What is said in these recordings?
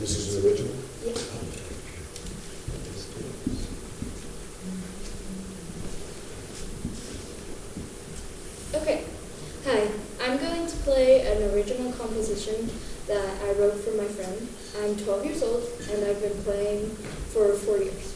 This is an original? Yeah. Okay. Hi. I'm going to play an original composition that I wrote for my friend. I'm 12 years old, and I've been playing for 4 years.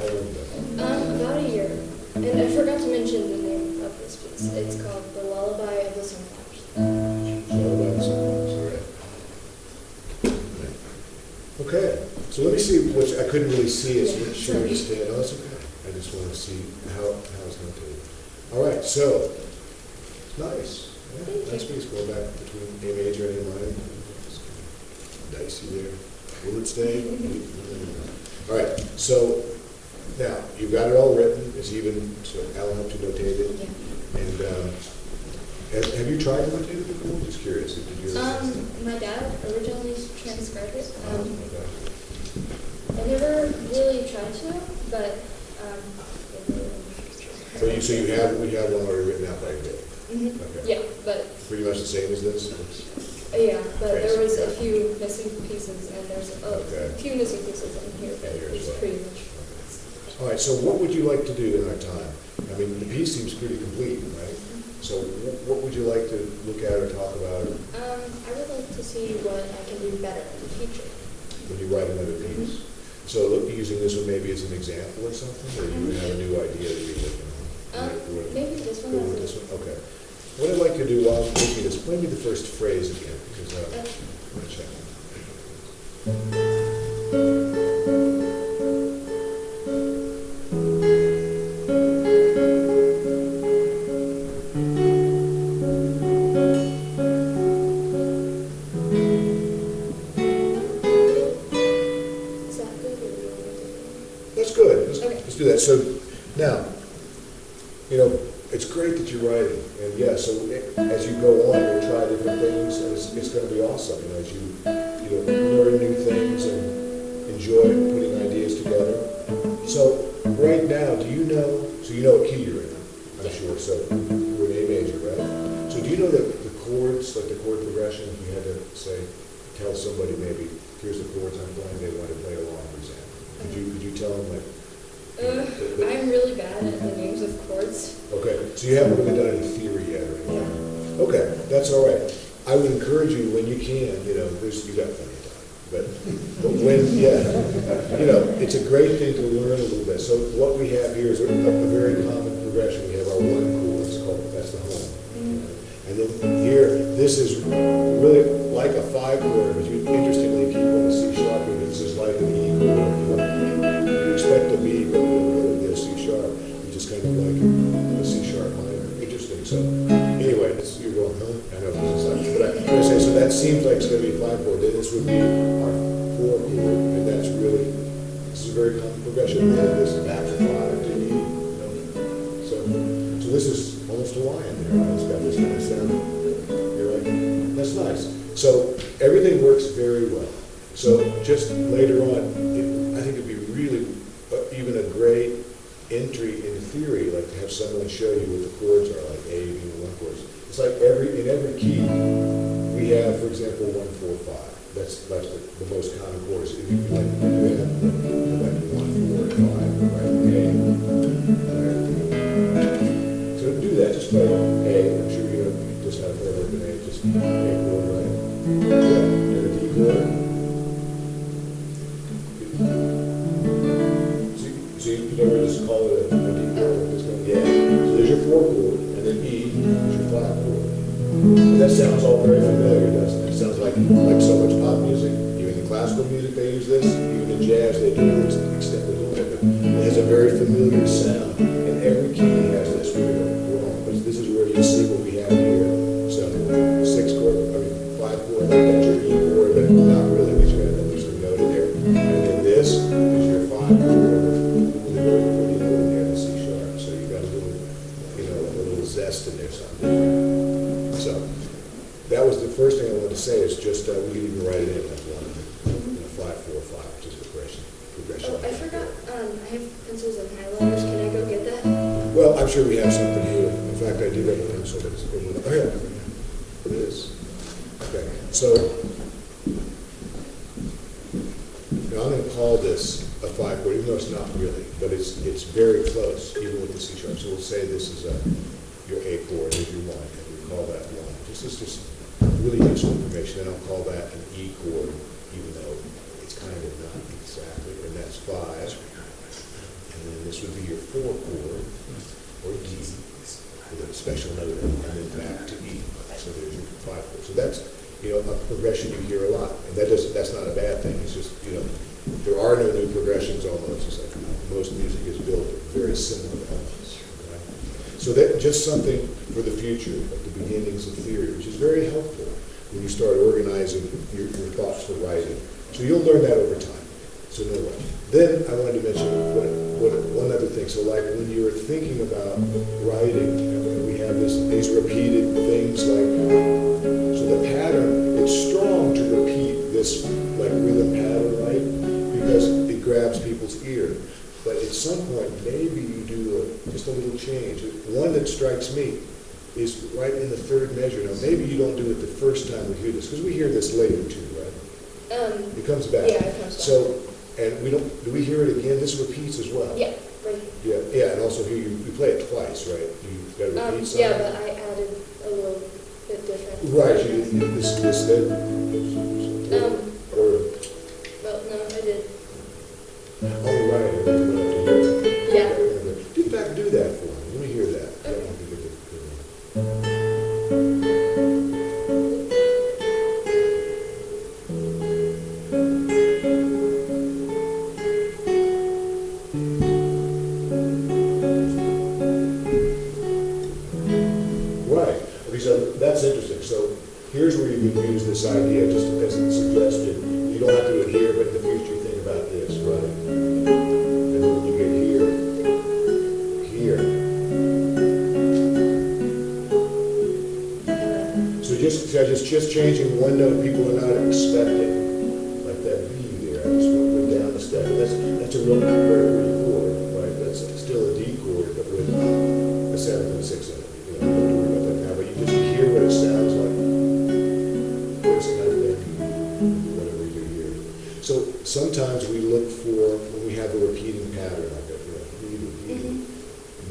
About a year. And I forgot to mention the name of this piece. It's called The Lullabye of the Sunflowers. Lullabye of the Sunflowers, all right. Okay, so let me see, which I couldn't really see as Yeah, much sorry. to stand. Oh, that's okay. I just want to see how it's going to do. All right, so, nice. Yeah, Thank nice you. piece going back between A major and A minor. It's kind of dicey there. Will it stay? All right, so now you've got it all written. It's even, so Alan helped you notate it. Yeah. And have you tried to notate it before? Just curious. Did you? My dad originally transcribed it. Okay. I never really tried to, but So you have, we have one already written out by you. Okay. yeah, but Pretty much the same as this? yeah, but there was a Basic, few missing pieces, and there's Okay. a few missing pieces in here, but And here as it's well. pretty much. All right, so what would you like to do in our time? I mean, the piece seems pretty complete, right? So what would you like to look at or talk about I would like to see what I can do better in the future. when you write another piece? So look, using this one maybe as an example or something, or you have a new idea that you're working on? Maybe this one. Go with this one, okay. What I'd like to do while I'm looking at this, play me the first phrase again, because I'm going to check. That's good. Let's do that. So now, it's great that you're writing, and yeah. So as you go on, you'll try different things, and it's going to be awesome. As you learn new things and enjoy putting ideas together. So right now, do you know? So you know what key you're in, I'm sure. So you're in A major, right? So do you know that the chords, like the chord progression, if you had to say, tell somebody maybe, here's the chords I'm playing, they want to play along, for example. Could you tell them like? I'm really bad at the names of chords. Okay, so you haven't really done any theory yet, or anything? Yeah. Okay, that's all right. I would encourage you when you can. You got plenty of time, but when it's a great thing to learn a little bit. So what we have here is a very common progression. We have our one chord. That's the home. And then here, this is really like a 5 chord, but interestingly, people in C sharp, this is like an E chord. You expect a B, but we'll go to C sharp, which is kind of like a C sharp minor. Interesting. So anyway, you're going, huh? I know this is like, but I'm going to say, so that seems like it's going to be a 5 chord. Then this would be our 4 chord, and this is a very common progression. And then this is back to 5 to E. So this is almost a lion there. It's got this kind of sound. You're right. That's nice. So everything works very well. So just later on, I think it'd be really even a great entry in theory, like to have someone show you what the chords are, like A, B, and 1 chords. It's like in every key, we have, for example, 1, 4, 5. That's the most common chords. If you like, you have like 1, 4, 5, right? A, right? So to do that, just play A. I'm sure you just have to play like an A, just A chord, right? Yeah, and a D chord. So you never just call it a D chord. Yeah. So there's your 4 chord, and then E is your 5 chord. And that sounds all very familiar, doesn't it? It sounds like so much pop music. Even in classical music they use this. Even in jazz they do it to extend it a little bit. But it has a very familiar sound. And every key has this weird wrong. But this is where you see what we have here. So 6 chord, 5 chord, like that's your E chord, but not really, because you got to lose the note in there. And then this is your 5 chord. Really note in there, the C sharp. So you got a little zest in there, something different. So that was the first thing I wanted to say is just we can even write it in as 5, 4, 5, which is the progression. Oh, I forgot. I have pencils and highlighters. Can I go get that? Well, I'm sure we have something here. In fact, I do have a pencil that is equivalent. Oh, yeah. It is. Okay. So now I'm going to call this a 5 chord, even though it's not really, but it's very close, even with the C sharp. So we'll say this is your A chord, if you want, and we call that 1. This is just really useful information, and I'll call that an E chord, even though it's kind of not exactly, and that's 5. And then this would be your 4 chord, or D, with a special note, and then back to E. So there's your 5 chord. So that's, a progression you hear a lot, and that's not a bad thing. It's just, there are no new progressions almost. It's like most music is built very similar almost. Right? So that just something for the future, at the beginnings of theory, which is very helpful when you start organizing your thoughts for writing. So you'll learn that over time. So no rush. Then I wanted to mention one other thing. So like when you're thinking about writing, we have these repeated things like, so the pattern, it's strong to repeat this like rhythm pattern, right? Because it grabs people's ear. But at some point, maybe you do just a little change. One that strikes me is right in the 3rd measure. Now, maybe you don't do it the first time we hear this, because we hear this later too, right? It comes back. Yeah, it comes back. So, and do we hear it again? This repeats as well. Yeah, right here. Yeah, and also here you play it twice, right? You got to repeat something. Yeah, but I added a little bit different. Right, you did this thing. Well, no, I did. this idea, just as a suggestion. You don't have to adhere, but in the future, think about this, right? And when you get here, so just changing one note people are not expecting, like that B there. I just went down the step. That's a real very pretty chord, right? That's still a D chord, but with a 7 and a 6 in it. You know, don't worry about that now, but you just hear what it sounds like. This kind of thing, whatever you hear. So sometimes we look for, when we have a repeating pattern, like a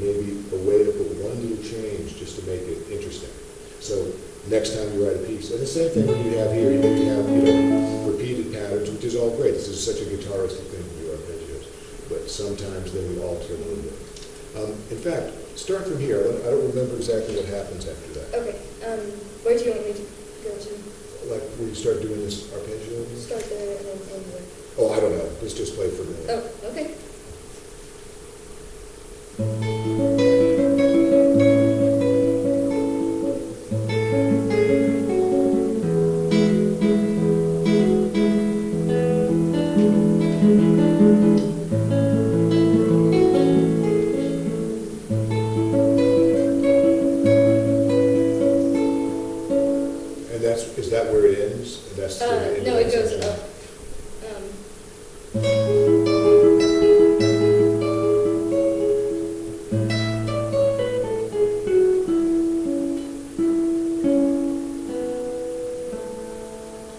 maybe a way to put one little change just to make it interesting. So next time you write a piece, and the same thing you have here, you have repeated patterns, which is all great. This is such a guitaristic thing to do arpeggios, but sometimes then we alter a little bit. In fact, start from here. I don't remember exactly what happens after that. Okay. Where do you want me to go to? Like where you start doing this arpeggio? Start there and then anywhere. Oh, I don't know. Let's just play for a minute. Oh, okay. Is that where it ends? That's no, it goes up.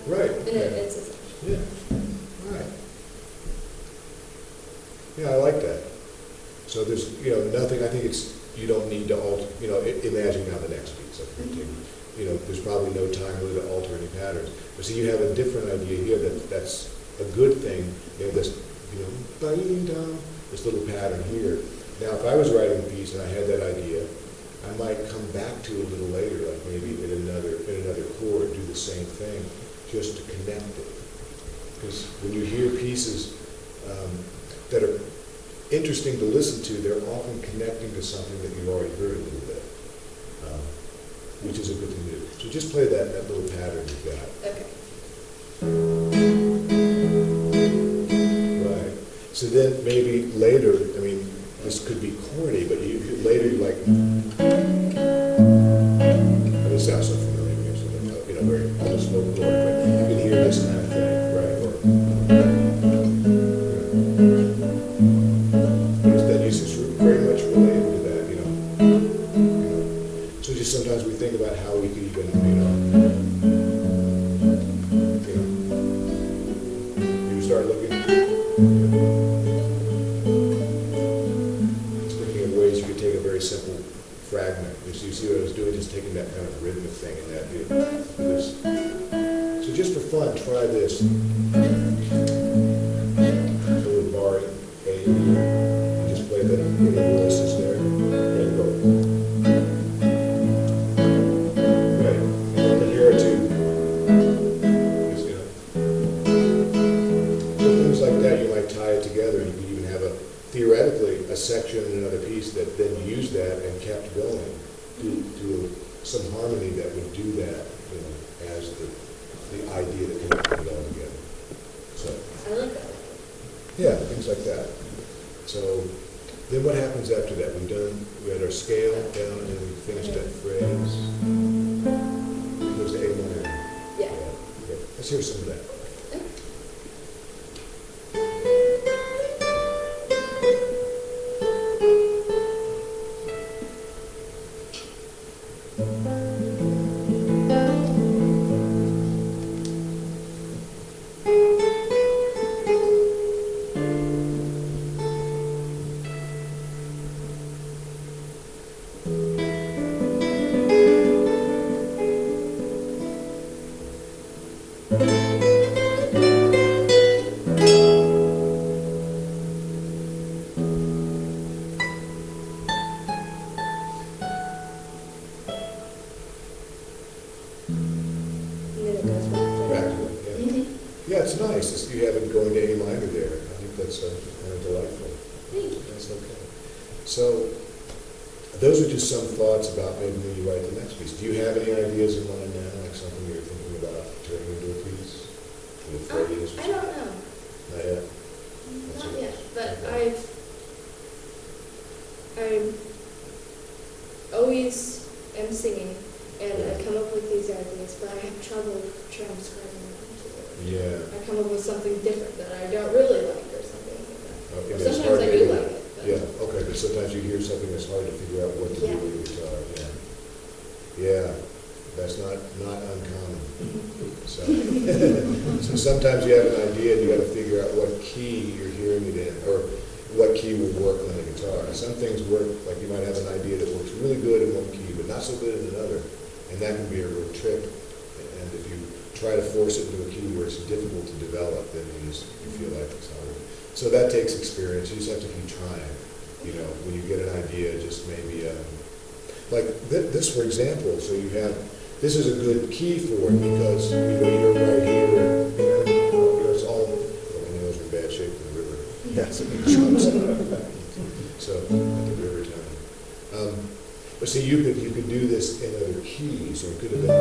Right. And it's yeah. Right. Yeah, I like that. So there's, nothing, I think you don't need to alter, imagine now the next beat. So there's probably no time really to alter any patterns. But see, you have a different idea here that's a good thing. This little pattern here. Now, if I was writing a piece and I had that idea, I might come back to it a little later, like maybe in another chord, do the same thing, just to connect it. Because when you hear pieces that are interesting to listen to, they're often connecting to something that you've already heard a little bit, which is a good thing to do. So just play that little pattern you've got. Okay. Right. So then maybe later, this could be corny, but later you're like, this sounds so familiar to me, so very almost folkloric, but you can hear this kind of thing, right? Or that is very much related to that, So just sometimes we think about how we could even, you start looking at ways you could take a very simple fragment. You see what I was doing, just taking that kind of rhythmic thing and that, this. So just for fun, try this. So we're barring A, just play the voices there, and go. Right, and then here are two. So things like that, you might tie it together. You could even have theoretically, a section in another piece that then used that and kept going to some harmony that would do that, as the idea that connected it all together. So I like that. yeah, things like that. So then what happens after that? We had our scale down and then we finished that phrase. It goes to A minor. Yeah. Okay. Let's hear some of that. It's nice. You haven't going to A minor there. I think that's kind of delightful. Thank you. That's okay. So those are just some thoughts about maybe when you write the next piece. Do you have any ideas in mind now, like something you're thinking about to the phrase? I don't know. Not yet? Not yet, but Okay. I always am singing, and I come up with these ideas, but I have trouble transcribing them to words. Yeah. I come up with something different that I don't really like or something like that. Okay, Or but it's sometimes hard I to- do like it. But Yeah, okay, but sometimes you hear something that's hard to figure out what to do Yeah. with the guitar, yeah. Yeah, that's not uncommon. So, so sometimes you have an idea and you gotta figure out what key you're hearing it in, or what key will work on the guitar. Some things work, like you might have an idea that works really good in one key, but not so good in another, and that can be a real trick. And if you try to force it into a key where it's difficult to develop, then you feel like it's hard. So that takes experience, you just have to keep trying. You know, when you get an idea, just maybe, like this, for example, so you have, this is a good key for it because, you know, you're right here, you know, it's all, well, my nails are in bad shape from the river. That's a big chunk. So, at the river time. But see, you could do this in other keys, or it could have been,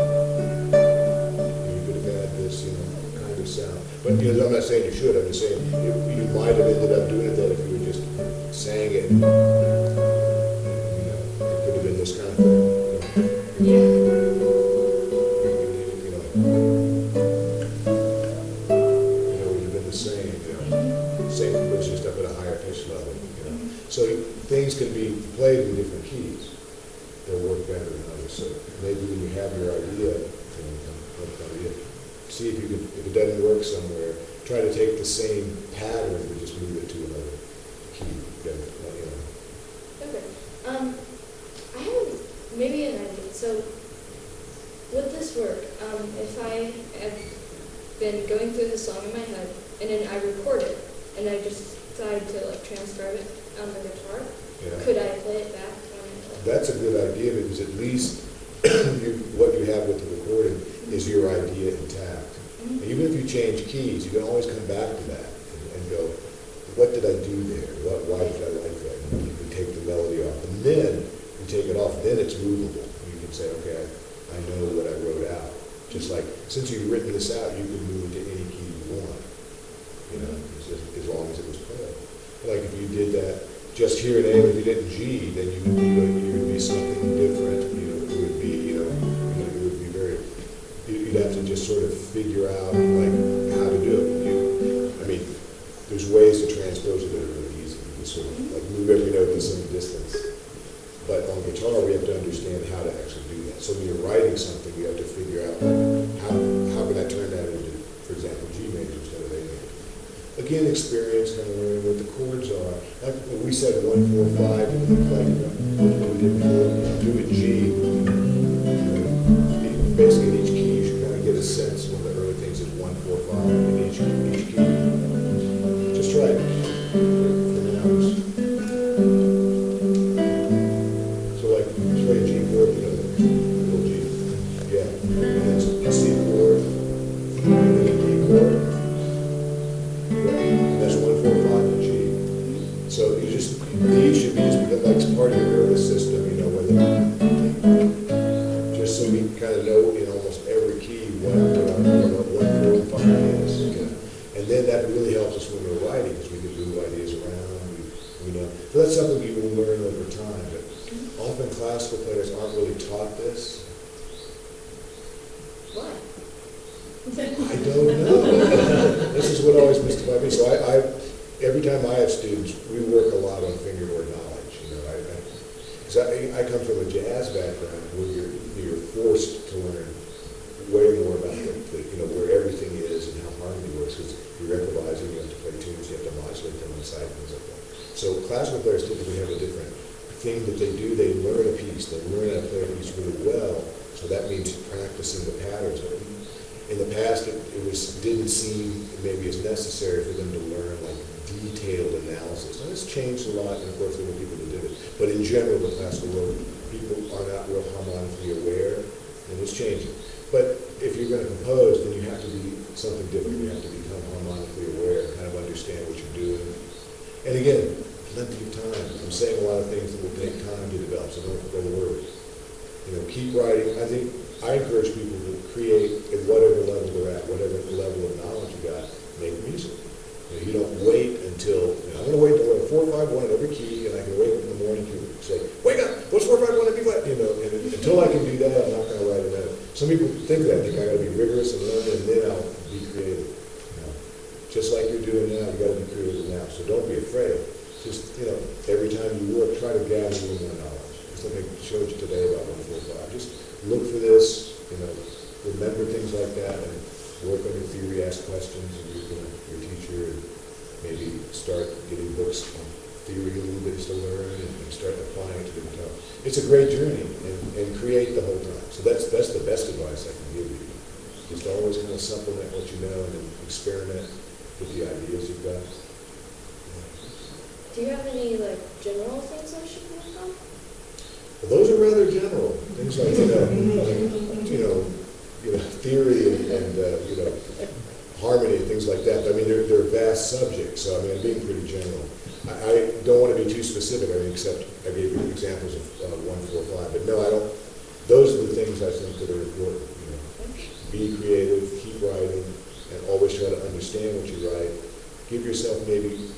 you could have had this, you know, kind of sound. But, you know, I'm not saying you should, I'm just saying, you might have ended up doing it that if you were just sang it, you know, it could have been this kind of thing, you know. yeah. It would have been the same, same, but it's just up at a higher pitch level, So things can be played in different keys. They'll work better than others. So maybe when you have your idea, see if it doesn't work somewhere, try to take the same pattern but just move it to another key. Then, Okay. I have maybe an idea. So, would this work? If I have been going through the song in my head, and then I record it, and I just decide to like transcribe it on the guitar, could I play it back when I play? That's a good idea because at least what you have with the recording is your idea intact. And even if you change keys, you can always come back to that and go, what did I do there? Why did I like that? And you can take the melody off. And then you take it off, then it's movable. You can say, okay, I know what I wrote out. Just like, since you've written this out, you can move it to any key you want, as long as it was played. Like if you did that just here in A, if you did in G, then you would be something different. It would be, it would be very, you'd have to just sort of figure out like how to do it. There's ways to transpose it that are really easy. You can sort of like move every note the same distance. But on guitar, we have to understand how to actually do that. So when you're writing something, you have to figure out how can I turn that into, for example, G major instead of A major. Again, experience, kind of learning what the chords are. Like when we said 1, 4, 5, and then like what we did before, do it G. Basically, in each key, you should kind of get a sense. One of the early things is 1, 4, 5 in each key. Just try it. So like, just play a G chord, little G. Yeah. And then a C chord, and then a D chord. And that's 1, 4, 5 in G. So you just, these should be just because like it's part of your nervous system, whether, just so we kind of know in almost every key what 1, 4, 5 is. And then that really helps us when we're writing, because we can move ideas around, we know. So that's something you will learn over time, but often classical players aren't really taught this. Why? I don't know. This is what always mystifies me. So every time I have students, we work a lot on fingerboard knowledge. Because I come from a jazz background where you're forced to learn way more about where everything is and how harmony works, because you're improvising, you have to play tunes, you have to modulate them on site, things like that. So classical players typically have a different thing that they do. They learn a piece, they learn how to play a piece really well, so that means practicing the patterns. In the past, it didn't seem maybe as necessary for them to learn like detailed analysis. Now this changed a lot, and of course there were people that did it, but in general, the classical world, people are not real harmonically aware, and it's changing. But if you're going to compose, then you have to be something different. You have to become harmonically aware, kind of understand what you're doing. And again, plenty of time. I'm saying a lot of things that will take time to develop, so don't worry. Keep writing. I encourage people to create at whatever level they're at, whatever level of knowledge you got. Some people think that, think I gotta be rigorous and learn and then I'll be creative. No. Just like you're doing now, you gotta be creative now, so don't be afraid. Just, every time you work, try to gather a little more knowledge. Just like I showed you today about 145. Just look for this, remember things like that and work on your theory, ask questions, and your teacher, and maybe start getting books on theory a little bit to learn and start applying it to different topics. It's a great journey and create the whole time. So that's the best advice I can give you. Just always kind of supplement what you know and then experiment with the ideas you've got. Do you have any general things I should work on? Well, those are rather general. Things like, theory and harmony and things like that. But, I mean, they're vast subjects, so I'm being pretty general. I don't want to be too specific, except I gave you examples of 145. But no, I don't. Those are the things I think that are important. Be creative, keep writing, and always try to understand what you write. Give yourself maybe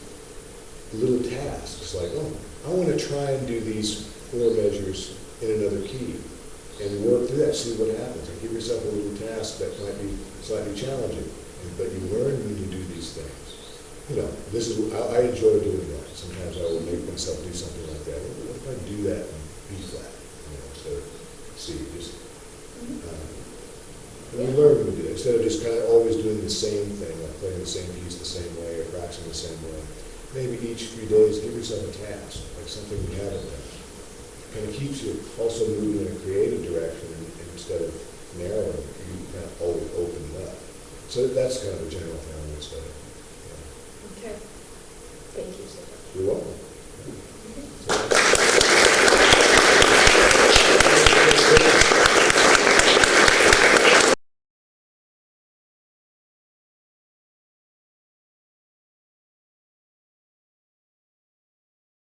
little tasks like, I want to try and do these 4 measures in another key and work through that, see what happens. And give yourself a little task that might be slightly challenging, but you learn when you do these things. I enjoy doing that. Sometimes I will make myself do something like that. What if I do that in B flat? Instead of C, just, and we learn when we do that. Instead of just kind of always doing the same thing, like playing the same piece the same way or practicing the same way. Maybe each few days, give yourself a task, like something you haven't done. Kind of keeps you also moving in a creative direction and instead of narrowing, you kind of always open it up. So that's kind of a general thing.